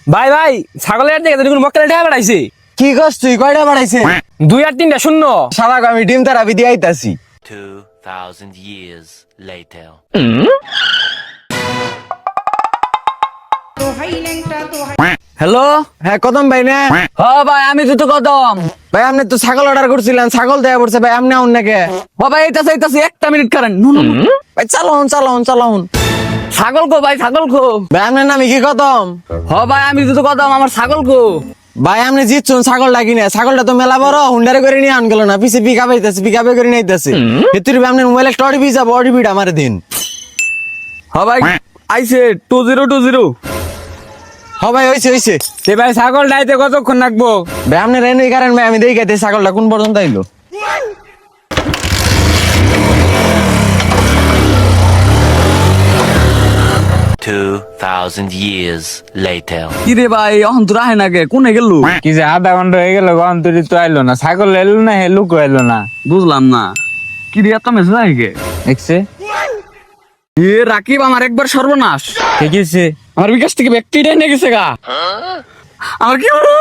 ভাই ভাই ছাগলের দিকে তুমি মক্কেল টাকা বাড়াইছে কি করছ তুই? কয়টা বাড়াইছে? 2 আর 3টা শূন্য। শালা আমি ডিম তারাবি দিয়ে আইতাছি। 2,000 years later. হ্যালো, হ্যাঁ কদম ভাই না? হ ভাই আমি তো কদম। ভাই আপনি তো ছাগল অর্ডার করছিলেন, ছাগল দেয়া পড়ছে ভাই, আপনি আউন নাকি? হ ভাই এইতাছে 1 মিনিট কারেন। ভাই চালাউন। ছাগল কো ভাই, ছাগল কো। ভাই আপনার নামে কি কদম? হ ভাই আমি তো কদম, আমার ছাগল কো। ভাই আপনি জিতছুন ছাগল ডাকি না, ছাগলটা তো মেলা বড় হুন্ডারে করে নিয়ে আন গেল না, পিছে পিক আপ করে নিয়ে আইতাছে। ভিতরে আপনার মোবাইলে একটা ওটিপি যাবো, ওটিপিটা আমার দিন। হ ভাই আইছে 2020। হ ভাই হইছে। তে ভাই ছাগল ডাইতে কতক্ষণ লাগবো? ভাই আপনার এনে কারণ ভাই আমি দেখি গাইতে ছাগলটা কোন পর্যন্ত আইলো। 2,000 years later. কি রে ভাই এখন তো রাহে নাগে কোনে গেল? কি যে আধা ঘন্টা হয়ে গেল গন্তরি তো আইলো না, ছাগল এলো না, হেলুকো এলো না। বুঝলাম না কি রে এত মেসেজ আইগে। দেখছে এ রাকিব আমার একবার সর্বনাশ। ঠিক আছে। আমার বিকাশ থেকে ব্যক্তিটা নিয়ে গেছে গা। আমার কি হলো?